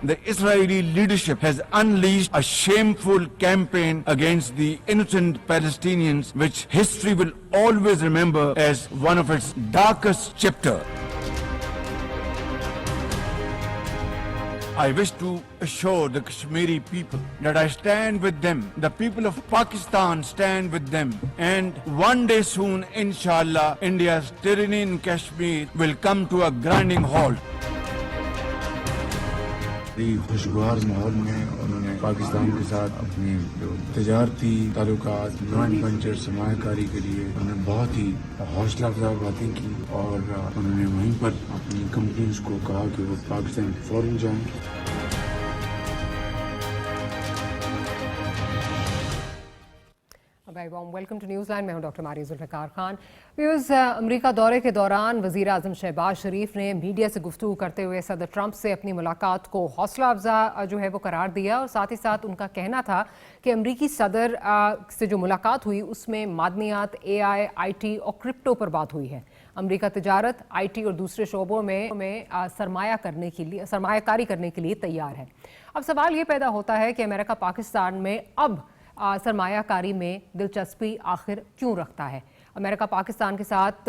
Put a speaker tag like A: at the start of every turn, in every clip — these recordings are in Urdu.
A: the Israeli leadership has unleashed a shameful campaign against the innocent Palestinians, which history will always remember as one of its darkest chapters. I wish to assure the Kashmiri people that I stand with them. The people of Pakistan stand with them. And one day soon, inshallah, India's tyranny in Kashmir will come to a grinding halt.
B: خوشگوار ماحول میں انہوں نے پاکستان کے ساتھ اپنی جو تجارتی تعلقات جوائنٹ وینچر سرمایہ کاری کے لیے انہوں نے بہت ہی حوصلہ افزا باتیں کی اور انہوں نے وہیں پر اپنی کمپنیز کو کہا کہ وہ پاکستان فوراً جائیں.
C: ویلکم ٹو نیوز لائن. میں ہوں ڈاکٹر ماریہ ذوالفقار خان. ویوز، امریکہ دورے کے دوران وزیر اعظم شہباز شریف نے میڈیا سے گفتگو کرتے ہوئے صدر ٹرمپ سے اپنی ملاقات کو حوصلہ افزا جو ہے وہ قرار دیا اور ساتھ ہی ساتھ ان کا کہنا تھا کہ امریکی صدر سے جو ملاقات ہوئی اس میں معدنیات، اے آئی ٹی اور کرپٹو پر بات ہوئی ہے. امریکہ تجارت، آئی ٹی اور دوسرے شعبوں میں سرمایہ کاری کرنے کے لیے تیار ہے. اب سوال یہ پیدا ہوتا ہے کہ امریکہ پاکستان میں اب سرمایہ کاری میں دلچسپی آخر کیوں رکھتا ہے؟ امریکہ پاکستان کے ساتھ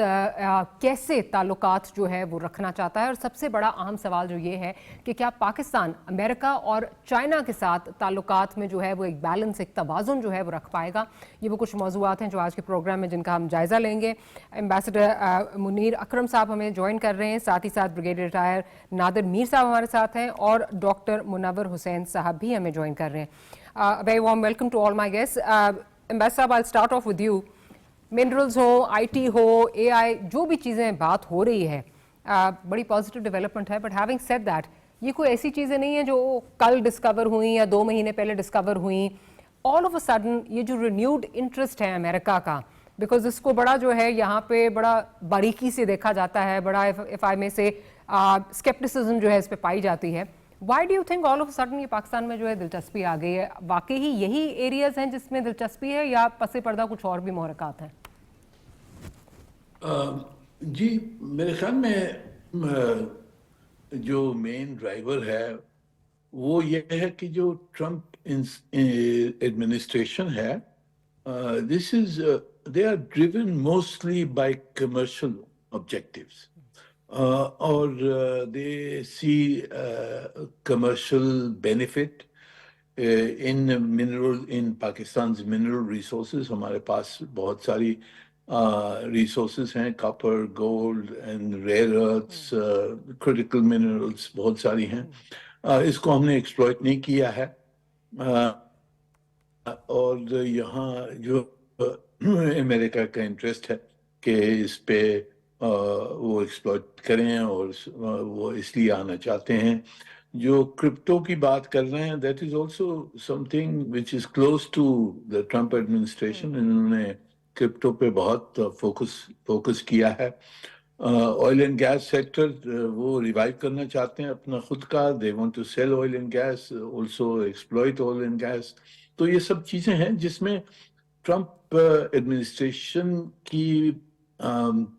C: کیسے تعلقات جو ہے وہ رکھنا چاہتا ہے؟ اور سب سے بڑا اہم سوال جو یہ ہے کہ کیا پاکستان امریکہ اور چائنا کے ساتھ تعلقات میں جو ہے وہ ایک بیلنس، ایک توازن جو ہے وہ رکھ پائے گا؟ یہ وہ کچھ موضوعات ہیں جو آج کے پروگرام میں جن کا ہم جائزہ لیں گے. ایمبیسڈر منیر اکرم صاحب ہمیں جوائن کر رہے ہیں، ساتھ ہی ساتھ بریگیڈیئر ریٹائر نادر میر صاحب ہمارے ساتھ ہیں اور ڈاکٹر منور حسین صاحب بھی ہمیں جوائن کر رہے ہیں. Very warm welcome to all my guests. Ambassador, I'll start off with you. Minerals ہو، آئی ٹی ہو، اے آئی، جو بھی چیزیں بات ہو رہی ہے بڑی پازیٹیو ڈیولپمنٹ ہے، بٹ ہیونگ سیڈ دیٹ یہ کوئی ایسی چیزیں نہیں ہیں جو کل ڈسکور ہوئیں یا 2 مہینے پہلے ڈسکور ہوئیں. آل آف اے سڈن یہ جو رینیوڈ انٹرسٹ ہے امریکہ کا، بیکاز اس کو بڑا جو ہے یہاں پہ بڑا باریکی سے دیکھا جاتا ہے، بڑا اف آئی میں سے اسکیپٹسزم جو ہے اس پہ پائی جاتی ہے. Why do you think all of sudden یہ پاکستان میں جو ہے دلچسپی آ گئی ہے؟ واقعی ہی یہی ایریاز ہیں جس میں دلچسپی ہے یا پس پردہ کچھ اور بھی محرکات ہیں؟
D: جی، میرے خیال میں جو مین ڈرائیور ہے وہ یہ ہے کہ جو ٹرمپ ایڈمنسٹریشن ہے they are driven mostly by commercial objectives. Or they see commercial benefit in Pakistan's mineral resources. ہمارے پاس بہت ساری resources ہیں، copper, gold and rare earths, critical minerals بہت ساری ہیں. اس کو ہم نے exploit نہیں کیا ہے اور یہاں جو امریکہ کا انٹرسٹ ہے کہ اس پہ وہ ایکسپلوٹ کریں اور وہ اس لیے آنا چاہتے ہیں. جو کرپٹو کی بات کر رہے ہیں that is also something which is close to the Trump administration. انہوں نے کرپٹو پہ بہت فوکس کیا ہے. آئل اینڈ گیس سیکٹر وہ ریوائیو کرنا چاہتے ہیں اپنا خود کا. They want to sell oil and gas, also exploit oil and gas. تو یہ سب چیزیں ہیں جس میں ٹرمپ ایڈمنسٹریشن کی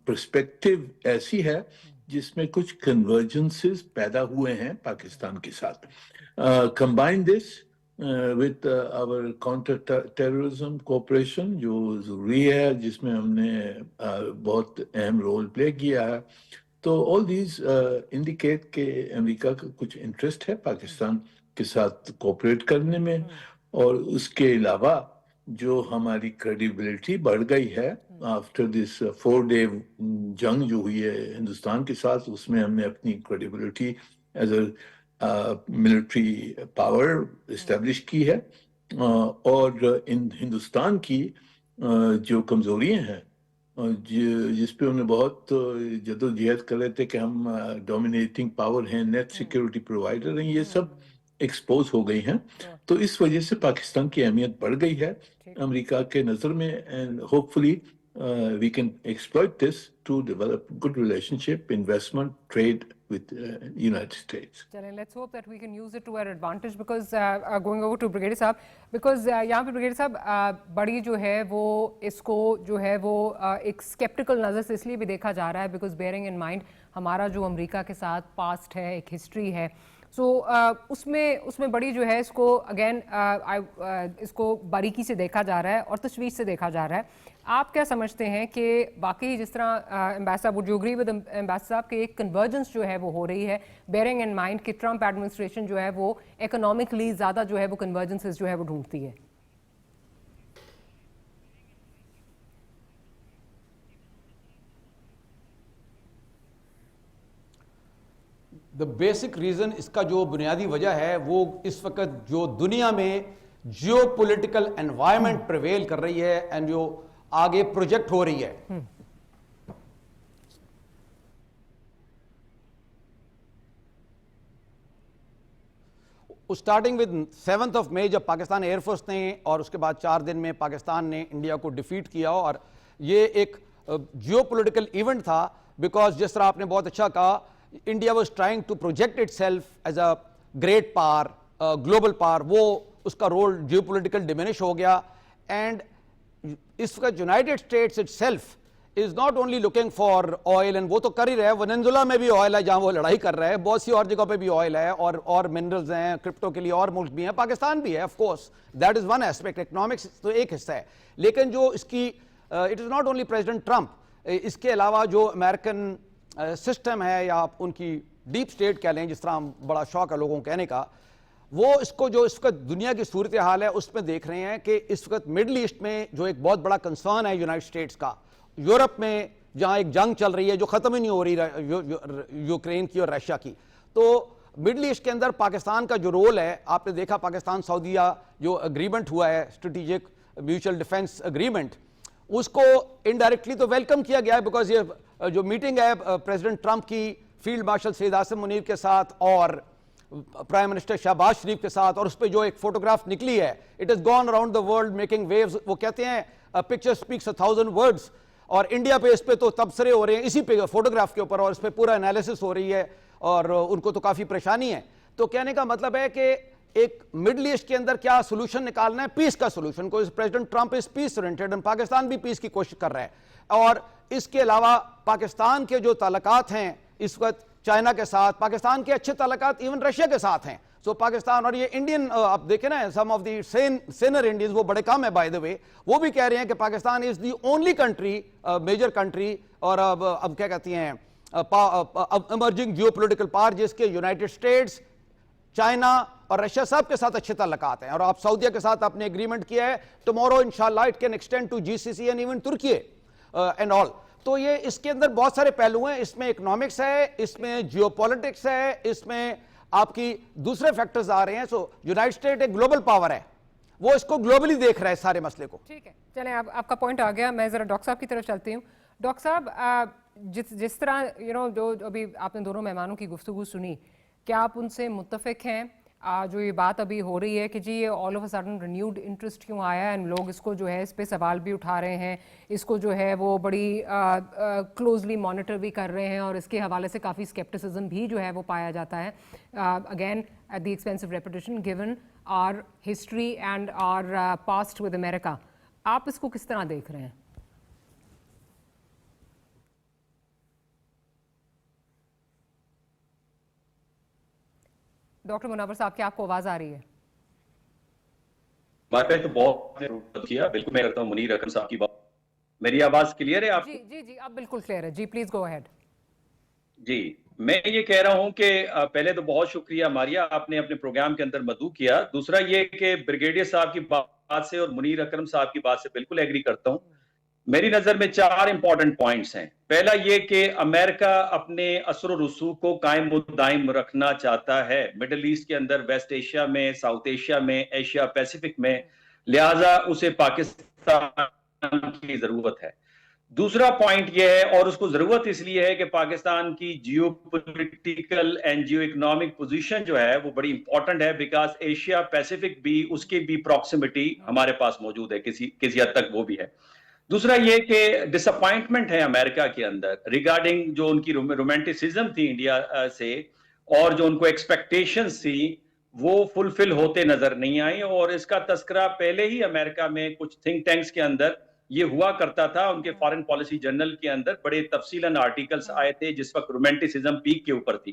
D: پرسپیکٹو ایسی ہے جس میں کچھ کنورجنسز پیدا ہوئے ہیں پاکستان کے ساتھ. Combine this with our counter terrorism cooperation جو ضروری ہے، جس میں ہم نے بہت اہم رول پلے کیا ہے. تو all these indicate کہ امریکہ کا کچھ انٹرسٹ ہے پاکستان کے ساتھ کوپریٹ کرنے میں. اور اس کے علاوہ جو ہماری کریڈیبلٹی بڑھ گئی ہے آفٹر دس 4-day جنگ جو ہوئی ہے ہندوستان کے ساتھ، اس میں ہم نے اپنی credibility as a military power establish کی ہے. اور ہندوستان کی جو کمزوریاں ہیں جس پہ انہیں بہت جدوجہد کر رہے تھے کہ ہم ڈومینیٹنگ پاور ہیں، نیٹ سیکیورٹی پرووائڈر ہیں، یہ سب ایکسپوز ہو گئی ہیں. تو اس وجہ سے پاکستان کی اہمیت بڑھ گئی ہے امریکہ کے نظر میں. And hope fully we can exploit this to develop good relationship, investment, trade with United States.
C: Let's hope that we can use it to our advantage because going over to Brigadier Sahab, because یہاں پہ Brigadier صاحب بڑی جو ہے وہ اس کو جو ہے وہ ایک skeptical نظر سے اس لیے بھی دیکھا جا رہا ہے because bearing in mind ہمارا جو امریکہ کے ساتھ پاسٹ ہے، ایک ہسٹری ہے، سو اس میں بڑی جو ہے اس کو اگین اس کو باریکی سے دیکھا جا رہا ہے اور تشویش سے دیکھا جا رہا ہے. آپ کیا سمجھتے ہیں کہ باقی جس طرح ambassador would you agree with ambassador صاحب کہ ایک کنورجنس جو ہے وہ ہو رہی ہے بیئرنگ ان مائنڈ کہ ٹرمپ ایڈمنسٹریشن جو ہے وہ اکنامکلی زیادہ جو ہے وہ کنورجنسز جو ہے وہ ڈھونڈتی ہے؟
E: دا بیسک ریزن، اس کا جو بنیادی وجہ ہے وہ اس وقت جو دنیا میں جیو پولیٹیکل انوائرمنٹ پریویل کر رہی ہے اینڈ جو آگے پروجیکٹ ہو رہی ہے. Starting with 7th of May جب پاکستان ایئر فورس نے اور اس کے بعد 4 دن میں پاکستان نے انڈیا کو ڈیفیٹ کیا، اور یہ ایک جیو پولیٹیکل ایونٹ تھا بیکاز جس طرح آپ نے بہت اچھا کہا، India was trying to project itself as a great power, global power. وہ اس کا رول جیو پولیٹیکل ڈیمینش ہو گیا. اینڈ اس وقت United States itself is not only looking for oil, and وہ تو کر ہی رہے ہیں. ونزویلا میں بھی آئل ہے جہاں وہ لڑائی کر رہے ہیں، بہت سی اور جگہ پہ بھی آئل ہے اور منرلز ہیں، کرپٹو کے لیے اور ملک بھی ہیں، پاکستان بھی ہے. Of course that is one aspect, economics تو ایک حصہ ہے. لیکن جو اس کی it is not only President Trump, اس کے علاوہ جو امریکن سسٹم ہے یا آپ ان کی ڈیپ اسٹیٹ کہہ لیں، جس طرح بڑا شوق ہے لوگوں کو کہنے کا، وہ اس کو جو اس وقت دنیا کی صورتحال ہے اس میں دیکھ رہے ہیں کہ اس وقت مڈل ایسٹ میں جو ایک بہت بڑا کنسرن ہے یونائٹڈ اسٹیٹس کا، یورپ میں جہاں ایک جنگ چل رہی ہے جو ختم ہی نہیں ہو رہی یوکرین کی اور رشیا کی، تو مڈل ایسٹ کے اندر پاکستان کا جو رول ہے، آپ نے دیکھا پاکستان سعودیہ جو اگریمنٹ ہوا ہے اسٹریٹجک میوچل ڈیفنس اگریمنٹ، اس کو انڈائریکٹلی تو ویلکم کیا گیا ہے بیکاز یہ جو میٹنگ ہے پریزیڈنٹ ٹرمپ کی فیلڈ مارشل سید عاصم منیر کے ساتھ اور پرائم منسٹر شہباز شریف کے ساتھ، اور اس پہ جو ایک فوٹوگراف نکلی ہے، it is gone around the world making waves. وہ کہتے ہیں پکچر اسپیکس 1000 words، اور انڈیا پہ اس پہ تو تبصرے ہو رہے ہیں اسی پہ فوٹوگراف کے اوپر، اور اس پہ پورا انالیسس ہو رہی ہے اور ان کو تو کافی پریشانی ہے. تو کہنے کا مطلب ہے کہ ایک مڈل ایسٹ کے اندر کیا سولوشن نکالنا ہے، پیس کا سولوشن. کو پریزیڈنٹ ٹرمپ از پیس اورینٹڈ، پاکستان بھی پیس کی کوشش کر رہا ہے. اور اس کے علاوہ پاکستان کے جو تعلقات ہیں اس وقت چائنا کے ساتھ، پاکستان کے اچھے تعلقات ایون رشیا کے ساتھ ہیں. سو پاکستان اور یہ انڈین آپ دیکھیں نا، سم آف دی سینئر انڈینز، وہ بڑے کم ہے بائی دا وے، وہ بھی کہہ رہے ہیں کہ Pakistan is the only country, major country, اور اب کیا کہتی ہیں ایمرجنگ جیو پولیٹیکل پاور، جس کے یونائٹڈ اسٹیٹس، چائنا اور رشیا سب کے ساتھ اچھے تعلقات ہیں. اور آپ سعودیہ کے ساتھ آپ نے اگریمنٹ کیا ہے، ٹمورو انشاءاللہ it can extend to GCC and even Turkey and all. تو یہ اس کے اندر بہت سارے پہلو ہیں، اس میں اکنامکس ہے، اس میں جیو پولیٹکس ہے، اس میں آپ کی دوسرے فیکٹرز آ رہے ہیں. سو یونائٹڈ اسٹیٹ ایک گلوبل پاور ہے، وہ اس کو گلوبلی دیکھ رہا ہے سارے مسئلے کو.
C: ٹھیک ہے، چلیں آپ کا پوائنٹ آ گیا. میں ذرا ڈاکٹر صاحب کی طرف چلتی ہوں. ڈاکٹر صاحب، جس طرح جو ابھی آپ نے دونوں مہمانوں کی گفتگو سنی، کیا آپ ان سے متفق ہیں جو یہ بات ابھی ہو رہی ہے کہ جی یہ all of a sudden renewed interest کیوں آیا ہے، لوگ اس کو جو ہے اس پہ سوال بھی اٹھا رہے ہیں، اس کو جو ہے وہ بڑی کلوزلی مانیٹر بھی کر رہے ہیں، اور اس کے حوالے سے کافی اسکیپٹسزم بھی جو ہے وہ پایا جاتا ہے، again at the expense of reputation given our history and our past with America. آپ اس کو کس طرح دیکھ رہے ہیں؟ ڈاکٹر منور صاحب، کیا آپ کو آواز آ رہی ہے؟
F: ہمارے پہ تو بہت کیا، بالکل میں کرتا ہوں منیر اکرم صاحب کی بات. میری آواز کلیئر ہے آپ کو؟
C: جی اب بالکل کلیئر ہے. جی پلیز گو اہیڈ.
F: جی میں یہ کہہ رہا ہوں کہ پہلے تو بہت شکریہ ماریا، آپ نے اپنے پروگرام کے اندر مدعو کیا. دوسرا یہ کہ بریگیڈیئر صاحب کی بات سے اور منیر اکرم صاحب کی بات سے بالکل ایگری کرتا ہوں. میری نظر میں 4 امپورٹنٹ پوائنٹس ہیں. پہلا یہ کہ امریکہ اپنے اثر و رسوخ کو قائم و دائم رکھنا چاہتا ہے مڈل ایسٹ کے اندر، ویسٹ ایشیا میں، ساؤتھ ایشیا میں، ایشیا پیسیفک میں، لہٰذا اسے پاکستان کی ضرورت ہے. دوسرا پوائنٹ یہ ہے، اور اس کو ضرورت اس لیے ہے کہ پاکستان کی geopolitical and geoeconomic position جو ہے وہ بڑی امپورٹنٹ ہے، بیکاز ایشیا پیسیفک بھی، اس کی بھی پراکسیمٹی ہمارے پاس موجود ہے، کسی حد تک وہ بھی ہے. دوسرا یہ کہ ڈس اپوائنٹمنٹ ہے امریکہ کے اندر ریگارڈنگ جو ان کی رومانٹسزم تھی انڈیا سے، اور جو ان کو ایکسپیکٹیشنز تھی وہ فلفل ہوتے نظر نہیں آئی. اور اس کا تذکرہ پہلے ہی امریکہ میں کچھ تھنک ٹینکس کے اندر یہ ہوا کرتا تھا. ان کے فارن پالیسی جرنل کے اندر بڑے تفصیلاً آرٹیکلز آئے تھے جس وقت رومانٹسزم پیک کے اوپر تھی.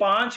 F: 5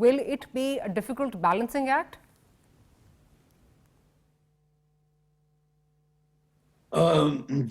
C: will it be a difficult balancing act?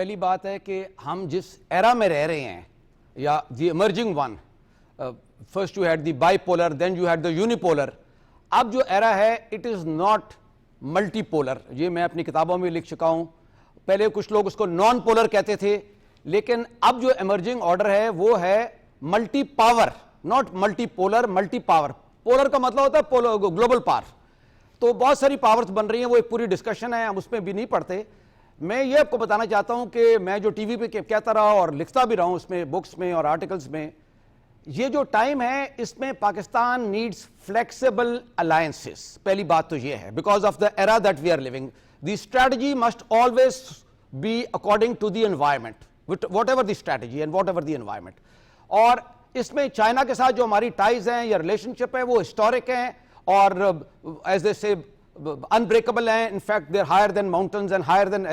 E: پہلی بات ہے کہ ہم جس ایرا میں رہ رہے ہیں یا the emerging one, first you had the bipolar, then you had the unipolar. اب جو ایرا ہے it is not multipolar. یہ میں اپنی کتابوں میں لکھ چکا ہوں. پہلے کچھ لوگ اس کو نان پولر کہتے تھے, لیکن اب جو ایمرجنگ آرڈر ہے وہ ہے multi power, not multi polar, multi power. Polar کا مطلب ہوتا ہے گلوبل پاور. تو بہت ساری پاورز بن رہی ہیں, وہ ایک پوری ڈسکشن ہے, ہم اس میں بھی نہیں پڑھتے. میں یہ آپ کو بتانا چاہتا ہوں کہ میں جو ٹی وی پہ کہتا رہا اور لکھتا بھی رہا ہوں اس میں, بکس میں اور آرٹیکلز میں, یہ جو ٹائم ہے اس میں پاکستان نیڈز فلیکسیبل الائنسز. پہلی بات تو یہ ہے, because of the era that we are living, the strategy must always be according to the environment, whatever the strategy and whatever the environment. اور اس میں چائنا کے ساتھ جو ہماری ٹائز ہیں یا ریلیشن شپ ہے وہ ہسٹورک ہیں اور ایز دے سے unbreakable ہیں. In fact they're higher than mountains and higher than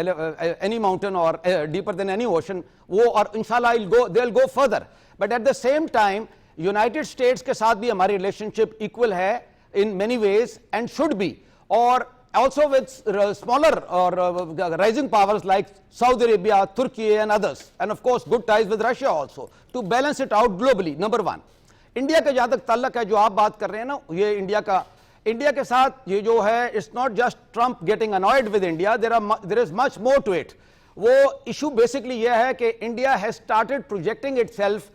E: any mountain or deeper than any ocean. وہ اور انشاءاللہ they'll go further. But at the same time United States کے ساتھ بھی ہماری relationship equal ہے in many ways and should be, اور also with smaller or rising powers like Saudi Arabia, Turkey and others, and of course good ties with Russia also to balance it out globally. Number one, India کا جہاں تک تعلق ہے جو آپ بات کر رہے ہیں نا, یہ انڈیا کے ساتھ یہ جو ہے, it's not just Trump getting involved with India, there is much more to it. وہ ایشو بیسکلی یہ ہے کہ India has started projecting itself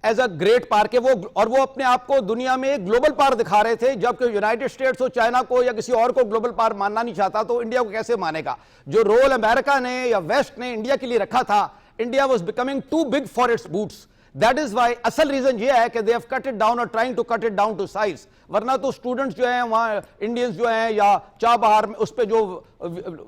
E: as a great power کے وہ اپنے آپ کو دنیا میں ایک گلوبل پاور دکھا رہے تھے, جبکہ یونائٹڈ اسٹیٹس اور چائنا کو یا کسی اور کو گلوبل پاور ماننا نہیں چاہتا, تو انڈیا کو کیسے مانے گا؟ جو رول امریکہ نے یا ویسٹ نے انڈیا کے لیے رکھا تھا, India was becoming too big for its boots. That is why اصل ریزن یہ ہے کہ they have cut it down or trying to cut it down to size. ورنہ تو اسٹوڈنٹس جو ہیں وہاں انڈینز جو ہیں یا چاہ بہار میں اس پہ جو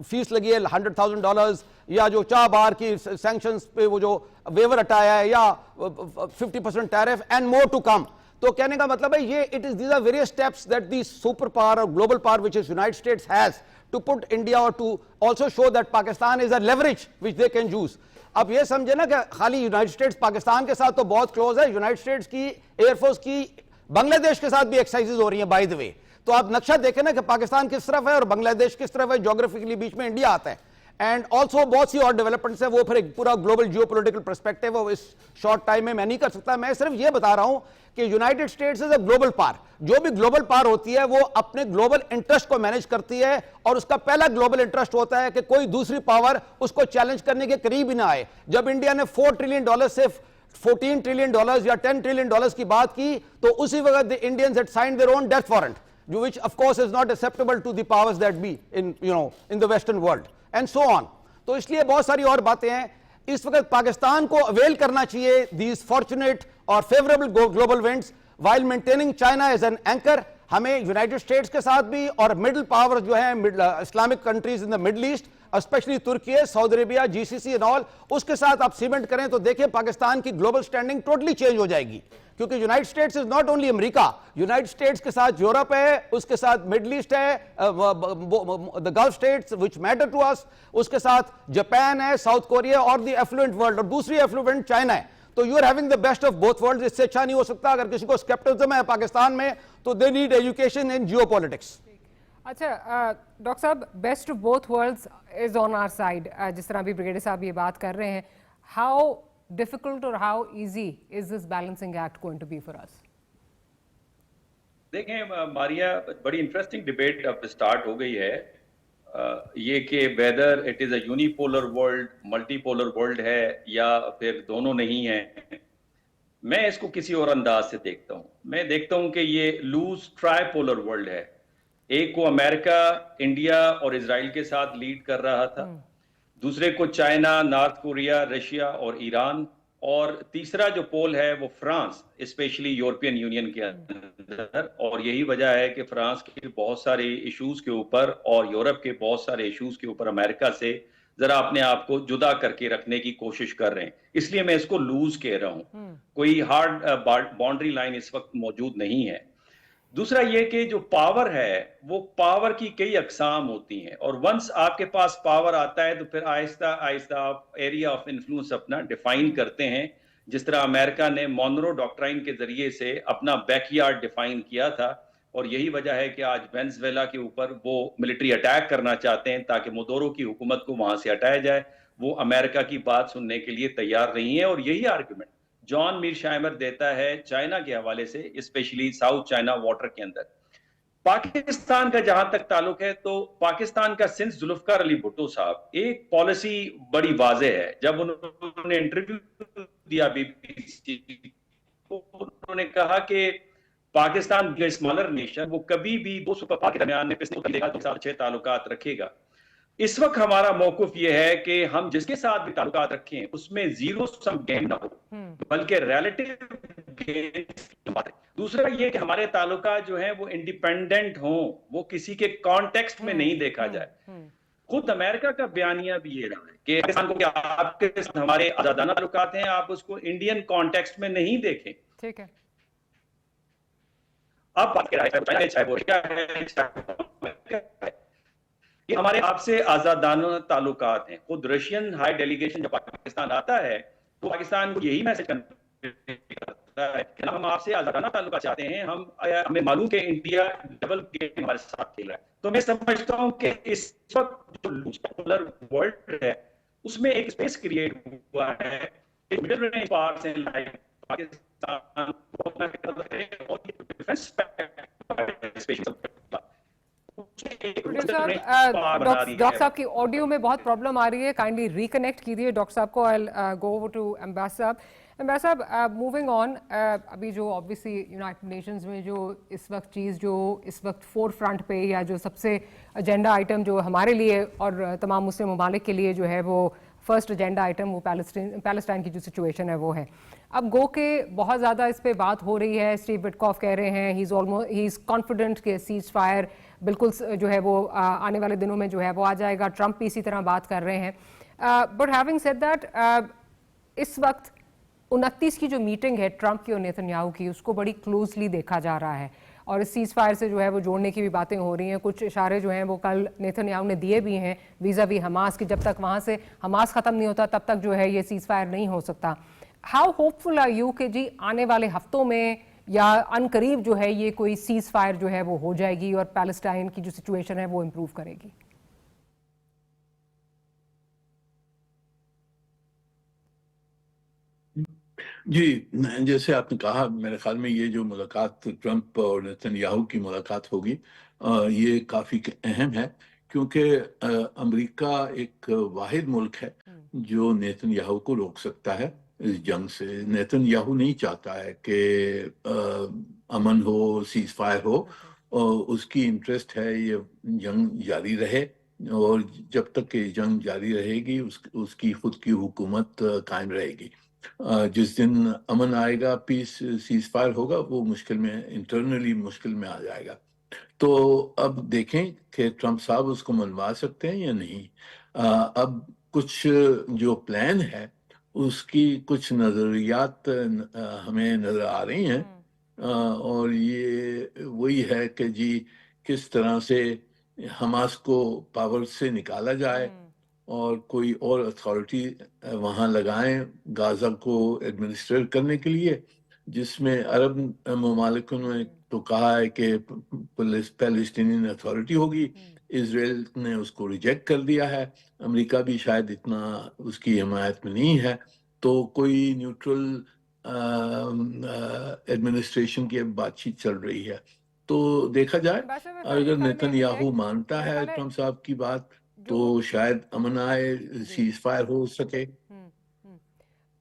E: فیس لگی ہے $100,000 یا جو چاہ بہار کی سینکشنز پہ وہ جو ویور ہٹایا ہے یا 50% tariff and more to come. تو کہنے کا مطلب ہے یہ these are various steps that the super power or global power which is United States has to put India or to also show that Pakistan is a leverage which they can use. اب یہ سمجھے نا کہ خالی یونائٹڈ اسٹیٹس پاکستان کے ساتھ تو بہت کلوز ہے, یونائٹڈ اسٹیٹس کی ایئر فورس کی بنگلہ دیش کے ساتھ بھی ایکسرسائزز ہو رہی ہیں بائی دی وے. تو آپ نقشہ دیکھیں نا کہ پاکستان کس طرف ہے اور بنگلہ دیش کس طرف ہے, جیوگرافکلی بیچ میں انڈیا آتا ہے. اینڈ آلسو بہت سی اور ڈیولپمنٹس ہیں, وہ پھر ایک پورا گلوبل جیو پولیٹیکل پرسپیکٹو وہ اس شارٹ ٹائم میں نہیں کر سکتا. میں صرف یہ بتا رہا ہوں کہ United States is a global power. جو بھی گلوبل پاور ہوتی ہے وہ اپنے گلوبل انٹرسٹ کو مینج کرتی ہے, اور اس کا پہلا گلوبل انٹرسٹ ہوتا ہے کہ کوئی دوسری پاور اس کو چیلنج کرنے کے قریب ہی نہ آئے. جب انڈیا نے $4 ٹریلین سے $14 ٹریلین یا $10 ٹریلین کی بات کی, تو اسی وقت the Indians had signed their own death warrant, which of course is not acceptable to the powers that be in the western world and so on. تو اس لیے بہت ساری اور باتیں ہیں. اس وقت پاکستان کو اویل کرنا چاہیے these fortunate or favorable global winds while maintaining China as an anchor. ہمیں یونائٹڈ اسٹیٹس کے ساتھ بھی اور مڈل پاور جو ہیں Islamic countries in the Middle East, especially Turkey, Saudi Arabia, GCC and all, اس کے ساتھ آپ سیمنٹ کریں تو دیکھیں پاکستان کی گلوبل سٹینڈنگ ٹوٹلی چینج ہو جائے گی. کیونکہ United States is not only America, United States کے ساتھ یورپ ہے, اس کے ساتھ مڈل ایسٹ ہے, the Gulf states which matter to us, اس کے ساتھ جاپان ہے, ساؤتھ کوریا اور دی ایفلوئنٹ ورلڈ, اور دوسری ایفلوئنٹ چائنا ہے. تو you are having the best of both world. اس سے اچھا نہیں ہو سکتا. اگر کسی کو اسکیپٹزم ہے پاکستان میں تو they need education in geopolitics.
C: اچھا ڈاکٹر صاحب, best of both worlds is on our side, جس طرح بھی بریگیڈیئر صاحب یہ بات کر رہے ہیں. ہاؤ ڈیفیکلٹ اور how easy is this balancing act going to be for us?
F: دیکھیں ماریا, بڑی انٹرسٹنگ ڈیبیٹ اب سٹارٹ ہو گئی ہے, یہ کہ whether it is a unipolar world, multipolar world ہے یا پھر دونوں نہیں ہیں. میں اس کو کسی اور انداز سے دیکھتا ہوں. میں دیکھتا ہوں کہ یہ لوز ٹرائی پولر ورلڈ ہے. ایک کو امریکہ, انڈیا اور اسرائیل کے ساتھ لیڈ کر رہا تھا, دوسرے کو چائنا, نارتھ کوریا, رشیا اور ایران, اور تیسرا جو پول ہے وہ فرانس, اسپیشلی یورپین یونین کے اندر. اور یہی وجہ ہے کہ فرانس کے بہت سارے ایشوز کے اوپر اور یورپ کے بہت سارے ایشوز کے اوپر امریکہ سے ذرا اپنے آپ کو جدا کر کے رکھنے کی کوشش کر رہے ہیں. اس لیے میں اس کو لوز کہہ رہا ہوں. کوئی ہارڈ باؤنڈری لائن اس وقت موجود نہیں ہے. دوسرا یہ کہ جو پاور ہے وہ پاور کی کئی اقسام ہوتی ہیں, اور ونس آپ کے پاس پاور آتا ہے تو پھر آہستہ آہستہ آپ ایریا آف انفلوئنس اپنا ڈیفائن کرتے ہیں, جس طرح امریکہ نے مونرو ڈاکٹرائن کے ذریعے سے اپنا بیک یارڈ ڈیفائن کیا تھا. اور یہی وجہ ہے کہ آج وینزویلا کے اوپر وہ ملٹری اٹیک کرنا چاہتے ہیں تاکہ مدورو کی حکومت کو وہاں سے ہٹایا جائے. وہ امریکہ کی بات سننے کے لیے تیار نہیں ہے. اور یہی آرگومنٹ جان میر شائمر دیتا ہے چائنا کے حوالے سے, اسپیشلی ساؤتھ چائنا واٹر کے اندر. پاکستان کا جہاں تک تعلق ہے تو پاکستان کا سنس ذوالفقار علی بھٹو صاحب ایک پالیسی بڑی واضح ہے. جب انہوں نے انٹرویو دیا بی بی سی کو, انہوں نے کہا کہ پاکستان اسمالر نیشن, وہ کبھی بھی دو سپر پاور کے درمیان میں اچھے تعلقات رکھے گا. اس وقت ہمارا موقف یہ ہے کہ ہم جس کے ساتھ بھی تعلقات رکھیں اس میں زیرو سم گیم نہ ہو, بلکہ ریلیٹو گیم. دوسرا یہ کہ ہمارے تعلقات جو ہیں وہ انڈیپینڈنٹ ہوں, وہ کسی کے کانٹیکسٹ میں نہیں دیکھا جائے. خود امریکہ کا بیانیہ بھی یہ رہا ہے کہ پاکستان کو آپ کے ہمارے آزادانہ تعلقات ہیں, آپ اس کو انڈین کانٹیکسٹ میں نہیں دیکھیں.
C: ٹھیک ہے,
F: اب بات یہ ہمارے آپ سے آزادانہ تعلقات ہیں. خود رشین ہائی ڈیلیگیشن جب پاکستان آتا ہے تو پاکستان کو یہی میسج کرتا ہے کہ ہم آپ سے آزادانہ تعلقات چاہتے ہیں, ہمیں معلوم کہ انڈیا ڈبل گیم ہمارے ساتھ کھیل رہا ہے. تو میں سمجھتا ہوں کہ اس وقت جو پولر ورلڈ ہے اس میں ایک اسپیس کریٹ ہوا ہے کہ مڈل رینج پاورز ہیں لائک پاکستان
C: ڈاکٹر صاحب کی آڈیو میں بہت پرابلم آ رہی ہے, کائنڈلی ریکنیکٹ کیجیے ڈاکٹر صاحب کو. گو اوور ٹو امبیسڈر صاحب. امبیسڈر صاحب موونگ آن, ابھی جو آبویسلی یونائٹڈ نیشنز میں جو اس وقت چیز جو اس وقت فور فرنٹ پہ یا جو سب سے ایجنڈا آئٹم جو ہمارے لیے اور تمام مسلم ممالک کے لیے جو ہے وہ فرسٹ ایجنڈا آئٹم وہ پیلسٹائن کی جو سچویشن ہے وہ ہے. اب گو کہ بہت زیادہ اس پہ بات ہو رہی ہے. اسٹیو وٹکاف کہہ رہے ہیں ہی از کانفیڈنٹ کہ سیز فائر بالکل جو ہے وہ آنے والے دنوں میں جو ہے وہ آ جائے گا. ٹرمپ بھی اسی طرح بات کر رہے ہیں. بٹ ہیونگ سیڈ دیٹ, اس وقت 29 کی جو میٹنگ ہے ٹرمپ کی اور نیتن یاہو کی, اس کو بڑی کلوزلی دیکھا جا رہا ہے اور اس سیز فائر سے جو ہے وہ جوڑنے کی بھی باتیں ہو رہی ہیں. کچھ اشارے جو ہیں وہ کل نیتن یاہو نے دیے بھی ہیں ویزا وی حماس کی, جب تک وہاں سے حماس ختم نہیں ہوتا تب تک جو ہے یہ سیز فائر نہیں ہو سکتا. How hopeful are you کہ جی آنے والے ہفتوں میں یا ان قریب جو ہے یہ کوئی سیز فائر جو ہے وہ ہو جائے گی اور پیلسٹائن کی جو سچویشن ہے وہ امپروو کرے گی؟
D: جی, جیسے آپ نے کہا, میرے خیال میں یہ جو ملاقات ٹرمپ اور نیتن یاہو کی ملاقات ہوگی یہ کافی اہم ہے, کیونکہ امریکہ ایک واحد ملک ہے جو نیتن یاہو کو روک سکتا ہے اس جنگ سے. نیتن یاہو نہیں چاہتا ہے کہ امن ہو, سیز فائر ہو, اور اس کی انٹرسٹ ہے یہ جنگ جاری رہے, اور جب تک یہ جنگ جاری رہے گی اس کی خود کی حکومت قائم رہے گی. جس دن امن آئے گا, پیس سیز فائر ہوگا, وہ مشکل میں انٹرنلی مشکل میں آ جائے گا. تو اب دیکھیں کہ ٹرمپ صاحب اس کو منوا سکتے ہیں یا نہیں. اب کچھ جو پلان ہے اس کی کچھ نظریات ہمیں نظر آ رہی ہیں, اور یہ وہی ہے کہ جی کس طرح سے حماس کو پاور سے نکالا جائے اور کوئی اور اتھارٹی وہاں لگائیں غازہ کو ایڈمنسٹریٹ کرنے کے لیے, جس میں عرب ممالکوں نے تو کہا ہے کہ پیلسٹینین اتھارٹی ہوگی. اسرائیل نے اس کو ریجیکٹ کر دیا ہے, امریکہ بھی شاید اتنا اس کی حمایت میں نہیں ہے. تو کوئی نیوٹرل ایڈمنسٹریشن کی بات چیت چل رہی ہے. تو دیکھا جائے, اگر نیتن یاہو مانتا ہے ٹرمپ صاحب کی بات تو شاید امن آئے, سیز فائر ہو سکے.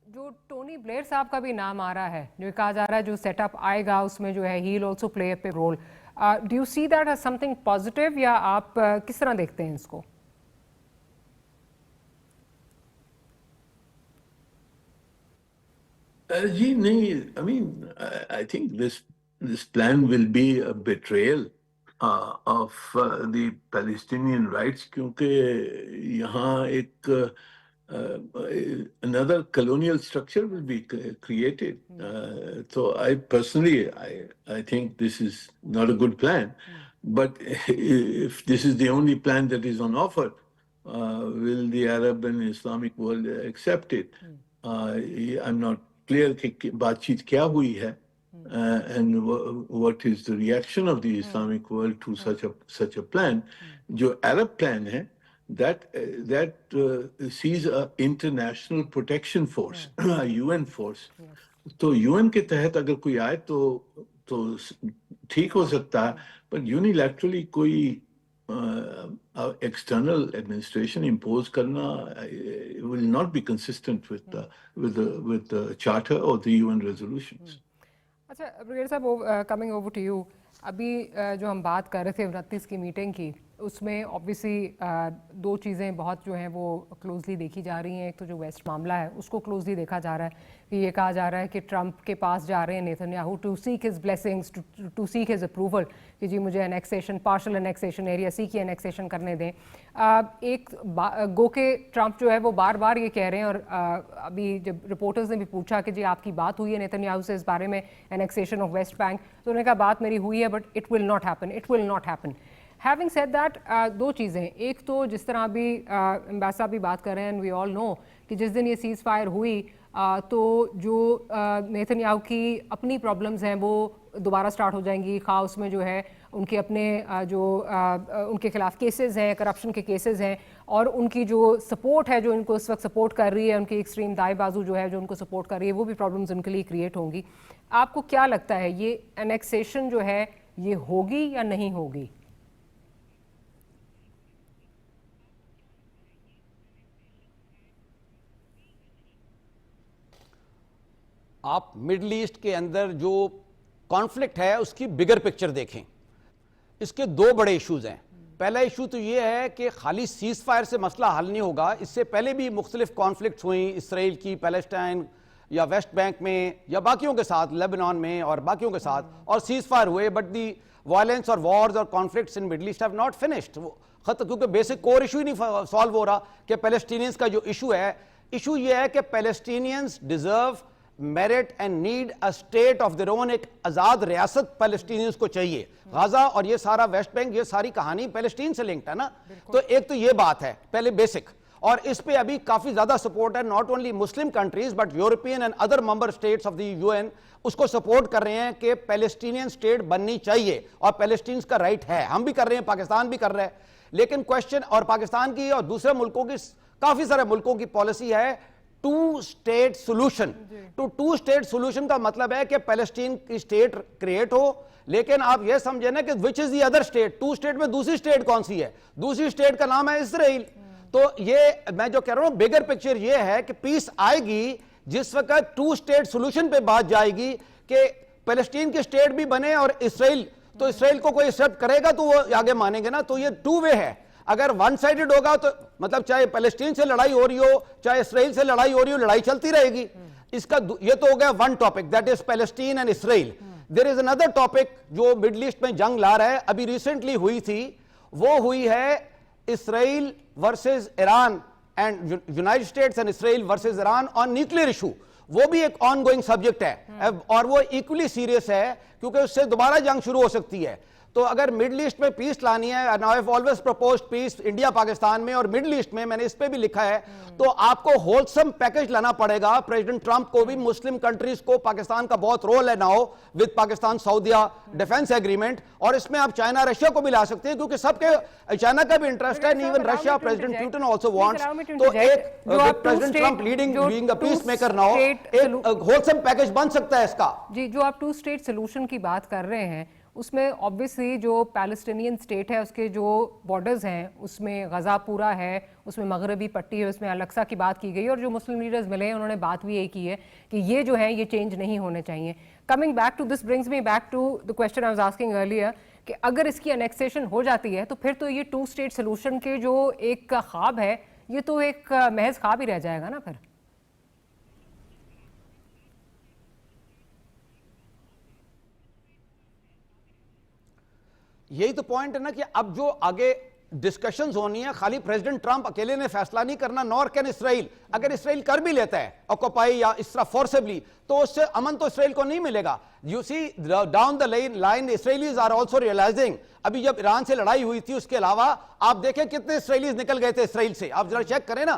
C: جو ٹونی بلیئر صاحب کا بھی نام آ رہا ہے, جو کہا جا رہا ہے جو سیٹ اپ آئے گا اس میں جو ہے ہی will also play a role. Do you see that as something positive, یا آپ کس طرح دیکھتے ہیں اس کو؟
D: جی نہیں, I mean, I think this plan will be a betrayal of the Palestinian rights, کیونکہ یہاں ایک another colonial structure will be created. So I personally, I think this is not a good plan. But if this is the only plan that is on offer, will the Arab and Islamic world accept it? I'm not clear کہ بات چیت کیا ہوئی ہے, and what is the reaction of the Islamic world to such a plan. جو Arab plan ہے that sees a international protection force, a UN force. تو UN کے تحت اگر کوئی آئے تو ٹھیک ہو سکتا ہے, پر یونیلیٹرلی کوئی external administration impose karna will not be consistent with the charter or the UN resolutions.
C: اچھا بریگیڈیئر صاحب, کمنگ اوور ٹو یو, ابھی جو ہم بات کر رہے تھے 29 کی میٹنگ کی, اس میں obviously دو چیزیں بہت جو ہیں وہ کلوزلی دیکھی جا رہی ہیں. ایک تو جو ویسٹ معاملہ ہے اس کو کلوزلی دیکھا جا رہا ہے کہ یہ کہا جا رہا ہے کہ ٹرمپ کے پاس جا رہے ہیں Netanyahu to seek his blessings, to seek his approval کہ جی مجھے annexation, partial annexation, area C کی انیکسیشن کرنے دیں. ایک گو کہ ٹرمپ جو ہے وہ بار بار یہ کہہ رہے ہیں, اور ابھی جب رپورٹرز نے بھی پوچھا کہ جی آپ کی بات ہوئی ہے نیتن یاہو سے اس بارے میں انیکسیشن آف ویسٹ بینک, تو انہوں نے کہا بات میری ہوئی ہے but it will not happen, it will not happen. Having said that, دو چیزیں, ایک تو جس طرح ابھی امبیسڈر صاحب بھی بات کر رہے ہیں, اینڈ وی آل نو کہ جس دن یہ سیز فائر ہوئی تو جو نیتن یاہو کی اپنی پرابلمز ہیں وہ دوبارہ سٹارٹ ہو جائیں گی, خواہ اس میں جو ہے ان کے اپنے جو ان کے خلاف کیسز ہیں, کرپشن کے کیسز ہیں, اور ان کی جو سپورٹ ہے جو ان کو اس وقت سپورٹ کر رہی ہے, ان کی ایکسٹریم دائیں بازو جو ہے جو ان کو سپورٹ کر رہی ہے, وہ بھی پرابلمز ان کے لیے کریٹ ہوں گی. آپ کو کیا لگتا ہے یہ انیکسیشن جو ہے یہ ہوگی یا نہیں ہوگی؟
E: آپ مڈل ایسٹ کے اندر جو کانفلکٹ ہے اس کی بگر پکچر دیکھیں. اس کے دو بڑے ایشوز ہیں. پہلا ایشو تو یہ ہے کہ خالی سیز فائر سے مسئلہ حل نہیں ہوگا. اس سے پہلے بھی مختلف کانفلکٹس ہوئیں, اسرائیل کی, پیلسٹائن یا ویسٹ بینک میں یا باقیوں کے ساتھ, لیبنان میں اور باقیوں کے ساتھ, اور سیز فائر ہوئے, بٹ دی وائلنس اور وارز اور conflicts in Middle East have not finished. کیونکہ بیسک کور ایشو ہی نہیں سالو ہو رہا کہ پیلسٹینینز کا جو ایشو ہے, ایشو یہ ہے کہ Palestinians deserve merit and need a state of their own. ایک آزاد ریاست پیلسٹینینز کو چاہیے. غزہ اور یہ سارا ویسٹ بینک, یہ ساری کہانی پیلسٹین سے لنکڈ ہے نا. تو ایک تو یہ بات ہے پہلے بیسک, اور اس پہ ابھی کافی زیادہ سپورٹ ہے, not only Muslim countries but European and other member states of the U N اس کو سپورٹ کر رہے ہیں کہ پیلسٹینین اسٹیٹ بننی چاہیے, اور پیلسٹینز کا رائٹ ہے. ہم بھی کر رہے ہیں, پاکستان بھی کر رہا ہے, لیکن کوشچن, اور پاکستان کی اور دوسرے ملکوں کی, کافی سارے ملکوں کی پالیسی ہے ٹو اسٹیٹ سولوشن. تو ٹو اسٹیٹ سولوشن کا مطلب ہے کہ پیلسٹین کی اسٹیٹ کریٹ ہو, لیکن آپ یہ سمجھیں نا کہ which is the other state. Two state میں دوسری اسٹیٹ کون سی ہے؟ دوسری اسٹیٹ کا نام ہے اسرائیل. تو یہ میں جو کہہ رہا ہوں بگر پکچر یہ ہے کہ پیس آئے گی جس وقت ٹو اسٹیٹ سولوشن پہ بات جائے گی کہ پیلسٹین کی اسٹیٹ بھی بنے اور اسرائیل, تو اسرائیل کو کوئی ایکسیپٹ کرے گا تو وہ آگے مانیں گے نا. تو یہ ٹو وے ہے. اگر ون سائیڈڈ ہوگا تو مطلب چاہے پیلسٹین سے لڑائی ہو رہی ہو چاہے اسرائیل سے لڑائی ہو رہی ہو, لڑائی چلتی رہے گی. اس کا یہ تو ہو گیا one topic, that is Palestine and Israel. There is another topic جو مڈل ایسٹ میں جنگ لا رہا ہے, ابھی ریسنٹلی ہوئی تھی, وہ ہوئی ہے Israel versus Iran and United States and Israel versus Iran on nuclear issue. وہ بھی ایک آن گوئنگ سبجیکٹ ہے, اور وہ ایکولی سیریس ہے کیونکہ اس سے دوبارہ جنگ شروع ہو سکتی ہے. تو اگر مڈل ایسٹ میں پیس لانی ہے, and I have always proposed peace India Pakistan میں اور مڈل ایسٹ میں نے اس پہ بھی لکھا ہے, تو آپ کو ہولسم پیکج لانا پڑے گا. پریزیڈنٹ ٹرمپ کو بھی مسلم کنٹریز کو, پاکستان کا بہت رول ہے ناؤ ود پاکستان سعودیہ ڈیفنس ایگریمنٹ, اور اس میں آپ چائنا رشیا کو بھی لا سکتے ہیں کیونکہ سب کے چائنا کا بھی انٹرسٹ ہے, even Russia, president Putin also wants. تو ایک president Trump leading being a peacemaker now, ایک ہولسم پیکج بن سکتا ہے اس کا.
C: جی, جو آپ ٹو اسٹیٹ سولوشن کی بات کر رہے ہیں اس میں obviously جو پیلسٹینین اسٹیٹ ہے اس کے جو بارڈرز ہیں اس میں غزہ پورا ہے, اس میں مغربی پٹی ہے, اس میں الاقصی کی بات کی گئی, اور جو مسلم لیڈرز ملے ہیں انہوں نے بات بھی یہی کی ہے کہ یہ جو ہے یہ چینج نہیں ہونے چاہیے. Coming back to this brings me back to the question I was asking earlier کہ اگر اس کی انیکسیشن ہو جاتی ہے تو پھر تو یہ ٹو اسٹیٹ سولوشن کے جو ایک خواب ہے یہ تو ایک محض خواب ہی رہ جائے گا نا پھر.
E: یہی تو پوائنٹ ہے نا کہ اب جو آگے ڈسکشنز ہونی ہے, خالی پریزیڈنٹ ٹرمپ اکیلے نے فیصلہ نہیں کرنا, نور کین اسرائیل. اگر اسرائیل کر بھی لیتا ہے آکوپائی یا اس طرح فورسبلی, تو اس سے امن تو اسرائیل کو نہیں ملے گا. You see down the line Israelis are also realizing. ابھی جب ایران سے لڑائی ہوئی تھی اس کے علاوہ آپ دیکھیں کتنے اسرائیلیز نکل گئے تھے اسرائیل سے, آپ ذرا چیک کریں نا.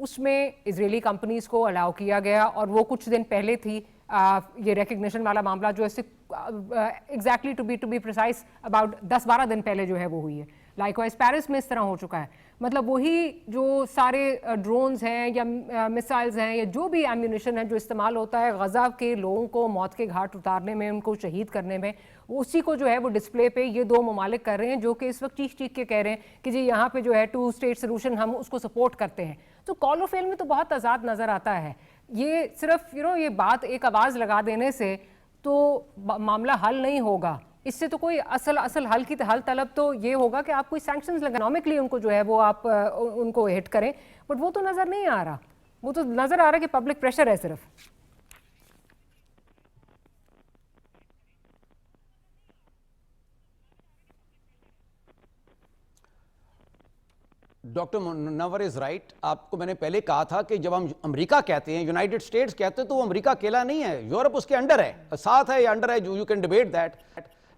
C: اس میں اسرائیلی کمپنیز کو الاؤ کیا گیا, اور وہ کچھ دن پہلے تھی یہ ریکگنیشن والا معاملہ جو ہے exactly to be precise about 10-12 دن پہلے جو ہے وہ ہوئی ہے. لائک وائز پیرس میں اس طرح ہو چکا ہے. مطلب وہی جو سارے ڈرونز ہیں یا میسائلز ہیں یا جو بھی ایمونیشن ہے جو استعمال ہوتا ہے غزہ کے لوگوں کو موت کے گھاٹ اتارنے میں, ان کو شہید کرنے میں, اسی کو جو ہے وہ ڈسپلے پہ یہ دو ممالک کر رہے ہیں, جو کہ اس وقت چیخ چیخ کے کہہ رہے ہیں کہ جی یہاں پہ جو ہے 2 اسٹیٹ سولوشن ہم اس کو سپورٹ کرتے ہیں. تو کال و فعل میں تو بہت تضاد نظر آتا ہے. یہ صرف یہ بات ایک آواز لگا دینے سے تو معاملہ حل نہیں ہوگا. اس سے تو کوئی اصل حل کی حل طلب تو یہ ہوگا کہ آپ کوئی سینکشنز لگائیں, اکنامکلی ان کو جو ہے وہ آپ ان کو ہٹ کریں, بٹ وہ تو نظر نہیں آ رہا. وہ تو نظر آ رہا ہے کہ پبلک پریشر ہے صرف.
E: Doctor Munawar is right. آپ کو میں نے پہلے کہا تھا کہ جب ہم امریکہ کہتے ہیں, یونائٹڈ اسٹیٹس کہتے ہیں, تو وہ امریکہ اکیلا نہیں ہے, یورپ اس کے انڈر ہے, ساتھ ہے یا انڈر ہے, you can debate that,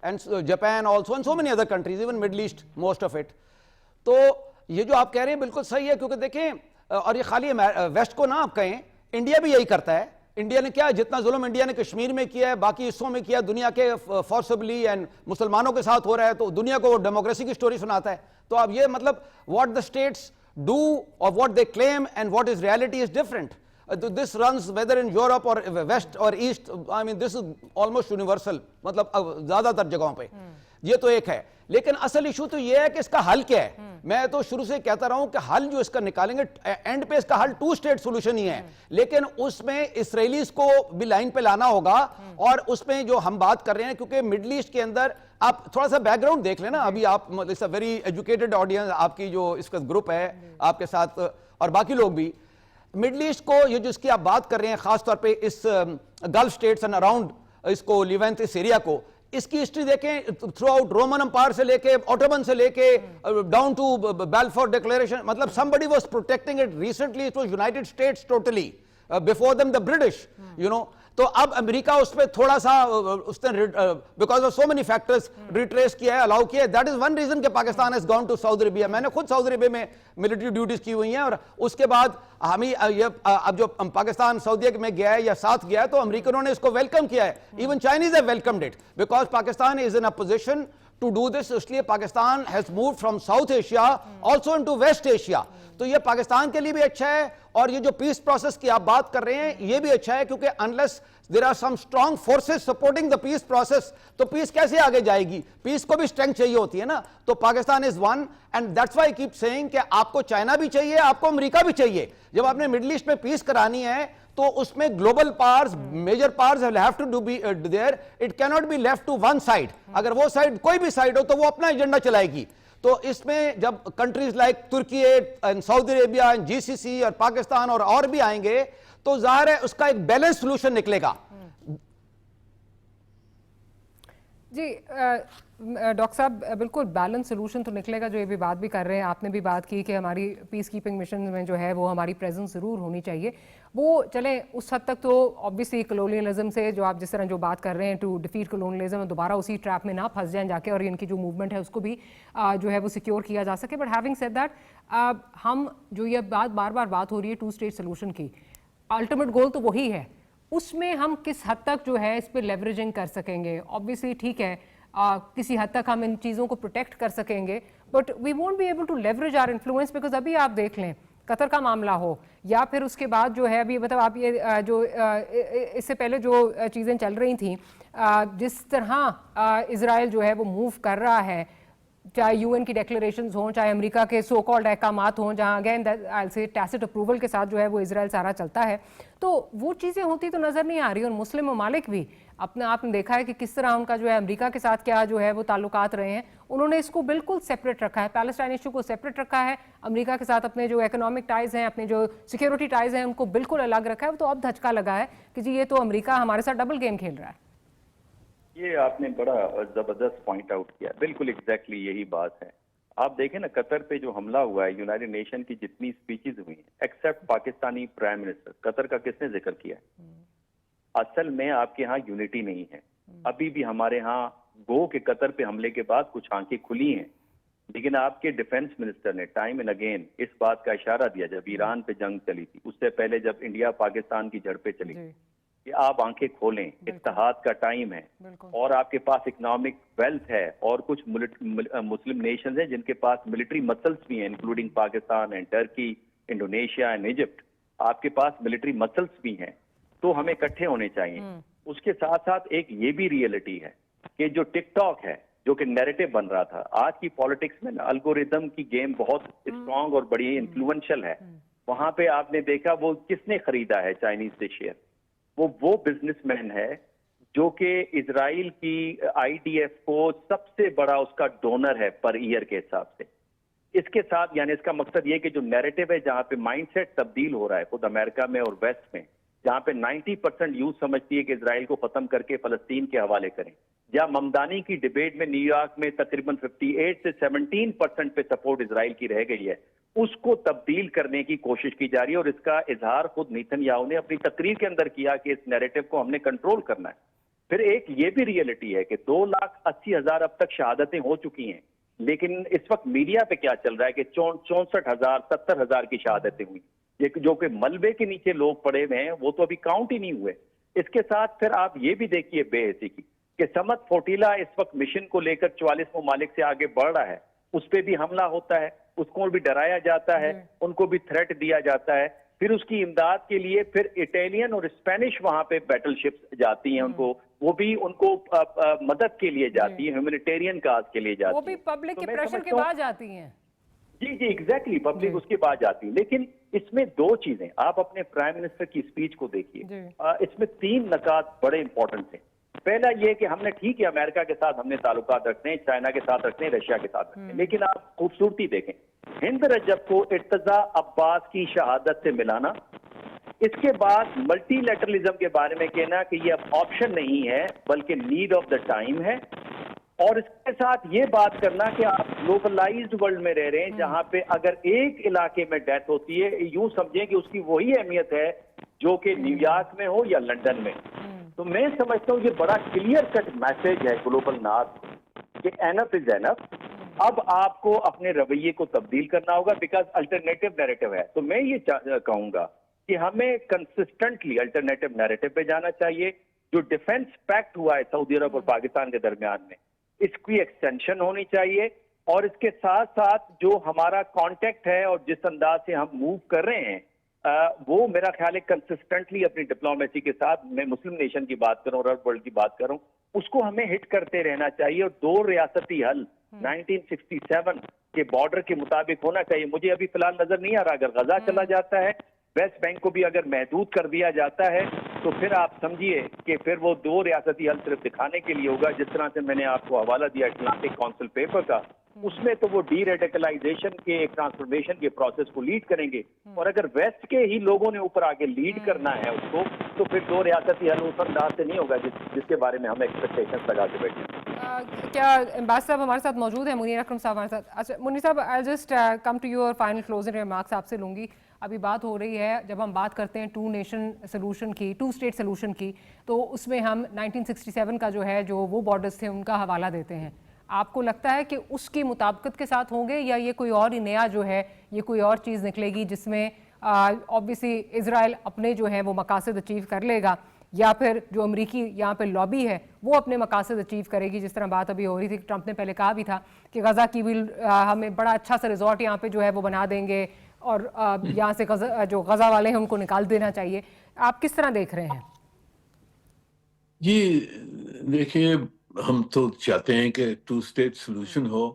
E: and Japan also and so many other countries, even Middle East most of it. تو یہ جو آپ کہہ رہے ہیں بالکل صحیح ہے, کیونکہ دیکھیں, اور یہ خالی ویسٹ کو نہ آپ کہیں, انڈیا بھی یہی کرتا ہے. انڈیا نے کیا, جتنا ظلم انڈیا نے کشمیر میں کیا ہے, باقی حصوں میں کیا, دنیا کے فورسبلی اینڈ مسلمانوں کے ساتھ ہو رہا ہے, تو دنیا کو ڈیموکریسی کی سٹوری سناتا ہے. تو اب یہ مطلب واٹ دا اسٹیٹس ڈو اور what they claim and what is reality is different. This runs whether in Europe or West or East. I mean this is almost universal. مطلب زیادہ تر جگہوں پہ یہ تو ایک ہے. لیکن اصل ایشو تو یہ ہے کہ اس کا حل کیا ہے. میں تو شروع سے کہتا رہا ہوں کہ حل جو اس کا نکالیں گے, اینڈ پہ اس کا حل 2 اسٹیٹ سولوشن ہی ہے, لیکن اس میں اسرائیلیز کو بھی لائن پہ لانا ہوگا. اور اس میں جو ہم بات کر رہے ہیں, کیونکہ مڈل ایسٹ کے اندر آپ تھوڑا سا بیک گراؤنڈ دیکھ لیں نا, ابھی آپ it's a very educated audience, آپ کی جو اس کا گروپ ہے آپ کے ساتھ اور باقی لوگ بھی, مڈل ایسٹ کو یہ جو اس کی آپ بات کر رہے ہیں, خاص طور پہ اس گلف اسٹیٹس اینڈ اراؤنڈ اس کو لیونت اس ایریا کو, اس کی ہسٹری دیکھیں تھرو آؤٹ رومن امپائر سے لے کے اوٹومن سے لے کے ڈاؤن ٹو بیلفور ڈیکلیریشن, مطلب somebody was protecting it recently. it was United States totally, before them the British, you know. تو اب امریکہ اس پہ تھوڑا سا اس نے because of so many factors retrace کیا ہے, الاؤ کیا ہے. دیٹ از ون ریزن کہ Pakistan has gone to Saudi Arabia. میں نے خود سعودی عربیہ میں ملٹری ڈیوٹیز کی ہوئی ہیں, اور اس کے بعد ہمیں اب جو پاکستان سعودیہ میں گیا ہے یا ساتھ گیا ہے, تو امریکنوں نے اس کو ویلکم کیا ہے. Even Chinese have welcomed it because Pakistan is in a position to do this. اس لیے Pakistan has moved from South Asia also into West Asia. تو یہ پاکستان کے لیے بھی اچھا ہے, اور یہ جو پیس پروسیس کی آپ بات کر رہے ہیں یہ بھی اچھا ہے, کیونکہ unless there are some strong forces supporting the peace process, تو پیس کیسے آگے جائے گی. پیس کو بھی اسٹرینگتھ چاہیے ہوتی ہے نا. تو Pakistan is one, and that's why I keep saying کہ آپ کو چائنا بھی چاہیے, آپ کو امریکہ بھی چاہیے. جب آپ نے مڈل ایسٹ میں پیس کرانی ہے تو اس میں global powers, major powers have to be there. It cannot be left to one side. اگر وہ سائڈ کوئی بھی سائڈ ہو تو وہ اپنا ایجنڈا چلائے گی. تو اس میں جب countries like Turkey and Saudi Arabia and G C C اور پاکستان اور بھی آئیں گے, تو ظاہر ہے اس کا ایک بیلنس سولوشن نکلے گا.
C: جی ڈاکٹر صاحب, بالکل بیلنس سولوشن تو نکلے گا, جو یہ بھی بات بھی کر رہے ہیں. آپ نے بھی بات کی کہ ہماری پیس کیپنگ مشن میں جو ہے وہ ہماری پریزنس ضرور ہونی چاہیے. وہ چلیں اس حد تک تو آبویسلی کلونیلزم سے جو آپ جس طرح جو بات کر رہے ہیں ٹو ڈیفیٹ کلونیلزم, دوبارہ اسی ٹریپ میں نہ پھنس جائیں جا کے, اور ان کی جو موومنٹ ہے اس کو بھی جو ہے وہ سیکیور کیا جا سکے. بٹ ہیونگ سیڈ دیٹ, ہم جو یہ بار بار بات ہو رہی ہے 2 اسٹیٹ سولوشن کی, الٹیمیٹ گول تو وہی ہے. اس میں ہم کس حد تک جو ہے اس پہ لیوریجنگ کر سکیں گے. آبویسلی ٹھیک ہے, کسی حد تک ہم ان چیزوں کو پروٹیکٹ کر سکیں گے, but we won't be able to leverage our influence. Because ابھی آپ دیکھ لیں قطر کا معاملہ ہو, یا پھر اس کے بعد جو ہے ابھی مطلب آپ یہ جو اس سے پہلے جو چیزیں چل رہی تھیں, جس طرح اسرائیل جو ہے وہ موو کر رہا ہے, چاہے یو این کی ڈیکلیریشنز ہوں, چاہے امریکہ کے سو کالڈ احکامات ہوں, جہاں اگین آئی سے ٹیسٹ اپروول کے ساتھ جو ہے وہ اسرائیل سارا چلتا ہے, تو وہ چیزیں ہوتی تو نظر نہیں آ رہی. اور مسلم ممالک بھی اپنا آپ نے دیکھا ہے کہ کس طرح ان کا جو ہے امریکہ کے ساتھ کیا جو ہے وہ تعلقات رہے ہیں. انہوں نے اس کو بالکل سیپریٹ رکھا ہے, پیلسٹائن ایشو کو سیپریٹ رکھا ہے, امریکہ کے ساتھ اپنے جو اکنامک ٹائز ہیں, اپنے جو سیکیورٹی ٹائز ہیں, ان کو بالکل الگ رکھا ہے. تو اب دھچکا لگا ہے کہ جی یہ تو امریکہ ہمارے ساتھ ڈبل گیم کھیل رہا ہے.
G: یہ آپ نے بڑا زبردست پوائنٹ آؤٹ کیا, بالکل ایگزیکٹلی یہی بات ہے. آپ دیکھیں نا قطر پہ جو حملہ ہوا ہے, یونائٹڈ نیشن کی جتنی اسپیچز ہوئی ہیں ایکسیپٹ پاکستانی پرائم منسٹر, قطر کا کس نے ذکر کیا ہے؟ اصل میں آپ کے ہاں یونٹی نہیں ہے. ابھی بھی ہمارے ہاں گو کہ قطر پہ حملے کے بعد کچھ آنکھیں کھلی ہیں, لیکن آپ کے ڈیفنس منسٹر نے ٹائم اینڈ اگین اس بات کا اشارہ دیا جب ایران پہ جنگ چلی تھی، اس سے پہلے جب انڈیا پاکستان کی جھڑپیں چلی
C: جی
G: کہ آپ آنکھیں کھولیں، اتحاد کا ٹائم ہے
C: بالکل
G: اور آپ کے پاس اکنامک ویلتھ ہے اور کچھ مسلم نیشنز ہیں جن کے پاس ملٹری مسلس بھی ہیں including Pakistan and Turkey, Indonesia and Egypt, آپ کے پاس ملٹری مسلس بھی ہیں، تو ہمیں اکٹھے ہونے چاہیے۔ اس کے ساتھ ساتھ ایک یہ بھی ریئلٹی ہے کہ جو ٹک ٹاک ہے جو کہ نیریٹو بن رہا تھا، آج کی پالیٹکس میں الگوریدم کی گیم بہت اسٹرانگ اور بڑی انفلوئنشل ہے۔ وہاں پہ آپ نے دیکھا وہ کس نے خریدا ہے چائنیز سے شیئر، وہ بزنس مین ہے جو کہ اسرائیل کی آئی ڈی ایف کو سب سے بڑا اس کا ڈونر ہے پر ایئر کے حساب سے۔ اس کے ساتھ یعنی اس کا مقصد یہ کہ جو نیریٹو ہے جہاں پہ مائنڈ سیٹ تبدیل ہو رہا ہے خود امریکہ میں اور ویسٹ میں، جہاں پہ 90% یوز سمجھتی ہے کہ اسرائیل کو ختم کر کے فلسطین کے حوالے کریں، یا ممدانی کی ڈیبیٹ میں نیو یارک میں تقریباً 58 سے 17% پہ سپورٹ اسرائیل کی رہ گئی ہے، اس کو تبدیل کرنے کی کوشش کی جا رہی ہے، اور اس کا اظہار خود نیتن یاہو نے اپنی تقریر کے اندر کیا کہ اس نیریٹو کو ہم نے کنٹرول کرنا ہے۔ پھر ایک یہ بھی ریئلٹی ہے کہ 2,80,000 اب تک شہادتیں ہو چکی ہیں، لیکن اس وقت میڈیا پہ کیا چل رہا ہے کہ 64,000 70,000 کی شہادتیں ہوئی، جو کہ ملبے کے نیچے لوگ پڑے ہوئے ہیں وہ تو ابھی کاؤنٹ ہی نہیں ہوئے۔ اس کے ساتھ پھر آپ یہ بھی دیکھیے بے حسی کی کہ سمت فوٹیلا اس وقت مشن کو لے کر 44 ممالک سے آگے بڑھ رہا ہے، اس پہ بھی حملہ ہوتا ہے، اس کو بھی ڈرایا جاتا ہے، ان کو بھی تھریٹ دیا جاتا ہے، پھر اس کی امداد کے لیے پھر اٹیلین اور اسپینش وہاں پہ بیٹل شپس جاتی ہیں، ان کو وہ بھی ان کو مدد کے لیے جاتی ہیں، ہیومینیٹیرین کاز کے لیے جاتی ہیں،
C: وہ بھی پبلک کے پریشر کے بعد جاتی ہیں۔
G: جی ایگزیکٹلی پبلک اس کے بعد جاتی ہے۔ لیکن اس میں دو چیزیں، آپ اپنے پرائم منسٹر کی اسپیچ کو دیکھیے، اس میں 3 نکات بڑے امپورٹنٹ تھے۔ پہلا یہ کہ ہم نے ٹھیک ہے امریکہ کے ساتھ ہم نے تعلقات رکھتے ہیں، چائنا کے ساتھ رکھتے ہیں، رشیا کے ساتھ رکھتے ہیں، لیکن آپ خوبصورتی دیکھیں، ہند رجب کو ارتضیٰ عباس کی شہادت سے ملانا، اس کے بعد ملٹی لیٹرلزم کے بارے میں کہنا کہ یہ اب آپشن نہیں ہے بلکہ نیڈ آف دا ٹائم ہے، اور اس کے ساتھ یہ بات کرنا کہ آپ گلوبلائزڈ ورلڈ میں رہ رہے ہیں جہاں پہ اگر ایک علاقے میں ڈیتھ ہوتی ہے یوں سمجھیں کہ اس کی وہی اہمیت ہے جو کہ نیو یارک میں ہو یا لندن میں۔ تو میں سمجھتا ہوں یہ بڑا کلیئر کٹ میسج ہے گلوبل نارتھ کہ اینف از اینف، اب آپ کو اپنے رویے کو تبدیل کرنا ہوگا بیکاز الٹرنیٹو نیریٹو ہے۔ تو میں یہ کہوں گا کہ ہمیں کنسسٹنٹلی الٹرنیٹو نیریٹو پہ جانا چاہیے۔ جو ڈیفنس پیکٹ ہوا ہے سعودی عرب اور پاکستان کے درمیان میں، اس کی ایکسٹینشن ہونی چاہیے، اور اس کے ساتھ ساتھ جو ہمارا کانٹیکٹ ہے اور جس انداز سے ہم موو کر رہے ہیں وہ میرا خیال ہے کنسسٹنٹلی اپنی ڈپلومیسی کے ساتھ، میں مسلم نیشن کی بات کروں اور عرب ورلڈ کی بات کروں، اس کو ہمیں ہٹ کرتے رہنا چاہیے، اور 2 ریاستی حل 1967 کے بارڈر کے مطابق ہونا چاہیے۔ مجھے ابھی فی الحال نظر نہیں آ رہا، اگر غزہ چلا جاتا ہے، ویسٹ بینک کو بھی اگر محدود کر دیا جاتا ہے تو پھر آپ سمجھیے کہ پھر وہ 2 ریاستی حل صرف دکھانے کے لیے ہوگا، جس طرح سے میں نے آپ کو حوالہ دیا اٹلانٹک کونسل پیپر کا، اس میں تو وہ ڈی ریڈیکلائزیشن کے ایک ٹرانسفارمیشن کے پروسیس کو لیڈ کریں گے، اور اگر ویسٹ کے ہی لوگوں نے اوپر آگے لیڈ کرنا ہے اس کو، تو پھر 2 ریاستی حل اس انداز سے نہیں ہوگا جس کے بارے میں ہم ایکسپیکٹیشن لگا کے بیٹھے ہیں۔
C: کیا امباس صاحب ہمارے ساتھ موجود ہیں؟ منیر اکرم صاحب ہمارے ساتھ۔ اچھا منیر صاحب، I just come to your final closing remarks آپ سے لوں گی۔ ابھی بات ہو رہی ہے جب ہم بات کرتے ہیں 2 نیشن سلوشن کی، 2 اسٹیٹ سلوشن کی، تو اس میں ہم 1967 کا جو ہے جو وہ بارڈرز تھے ان کا حوالہ دیتے ہیں۔ آپ کو لگتا ہے کہ اس کی مطابقت کے ساتھ ہوں گے یا یہ کوئی اور ہی نیا جو ہے یہ کوئی اور چیز نکلے گی جس میں اوبیسلی اسرائیل اپنے جو ہے وہ مقاصد اچیو کر لے گا، یا پھر جو امریکی یہاں پہ لابی ہے وہ اپنے مقاصد اچیو کرے گی؟ جس طرح بات ابھی ہو رہی تھی، ٹرمپ نے پہلے کہا بھی تھا کہ غزہ کی بھی ہمیں بڑا اچھا سا ریزورٹ یہاں پہ جو ہے وہ بنا دیں گے، اور یہاں سے جو غزہ والے ہیں ان کو نکال دینا چاہیے۔ آپ کس طرح دیکھ رہے ہیں؟
D: جی دیکھیے، ہم تو چاہتے ہیں کہ 2 اسٹیٹ سولوشن ہو،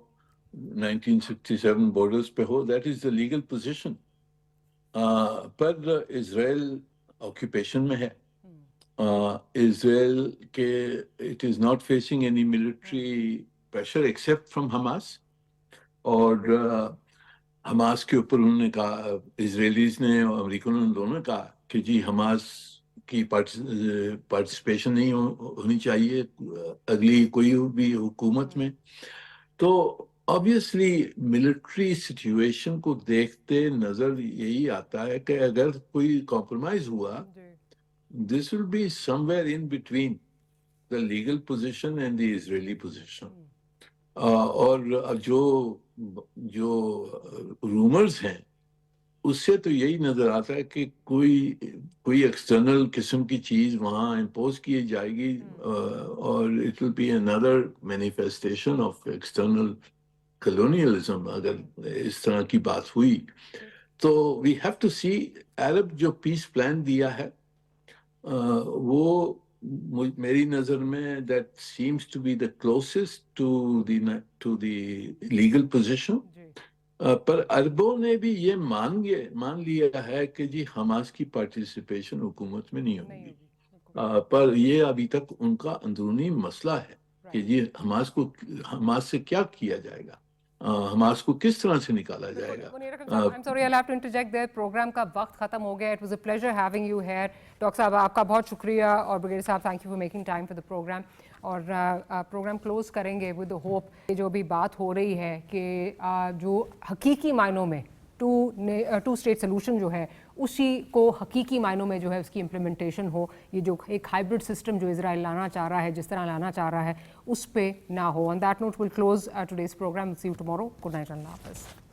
D: 1967 بارڈرز پہ ہو، that is the legal position, پر اسرائیل آکوپیشن میں ہے، اسرائیل کے it is not facing any military pressure except from Hamas, اور حماس کے اوپر انہوں نے کہا، اسرائیلیز نے اور امریکنوں نے دونوں نے کہا کہ جی حماس کی پارٹیسپیشن نہیں ہونی چاہیے اگلی کوئی بھی حکومت میں۔ تو آبویسلی ملٹری سچویشن کو دیکھتے نظر یہی آتا ہے کہ اگر کوئی کمپرومائز ہوا، this will be somewhere in between the legal position and the Israeli position. اور جو جو رومرز ہیں اس سے تو یہی نظر آتا ہے کہ کوئی ایکسٹرنل قسم کی چیز وہاں امپوز کی جائے گی اور it will be another manifestation of external colonialism اگر اس طرح کی بات ہوئی تو وی ہیو ٹو سی عرب جو پیس پلان دیا ہے وہ میری نظر میں that seems to be the closest to the legal position پر عربوں نے بھی یہ مان لیا ہے کہ جی حماس کی پارٹیسپیشن حکومت میں نہیں ہوگی پر یہ ابھی تک ان کا اندرونی مسئلہ ہے کہ جی حماس سے کیا کیا جائے گا حماس کو کس طرح سے نکالا جائے گا
C: I'm sorry, I'll have to interject there. پروگرام کا وقت ختم ہو گیا. It was a pleasure having you here. Doctor صاحب آپ کا بہت شکریہ اور بریگیڈیئر صاحب thank you for making time for the program. اور پروگرام کلوز کریں گے with the hope جو بھی بات ہو رہی ہے کہ جو حقیقی معنوں میں ٹو اسٹیٹ سلوشن جو ہے اسی کو حقیقی معنوں میں جو ہے اس کی امپلیمنٹیشن ہو. یہ جو ایک ہائبرڈ سسٹم جو اسرائیل لانا چاہ رہا ہے جس طرح لانا چاہ رہا ہے اس پہ نہ ہو. On that note we'll close today's program. See you tomorrow. Good night. اللہ حافظ.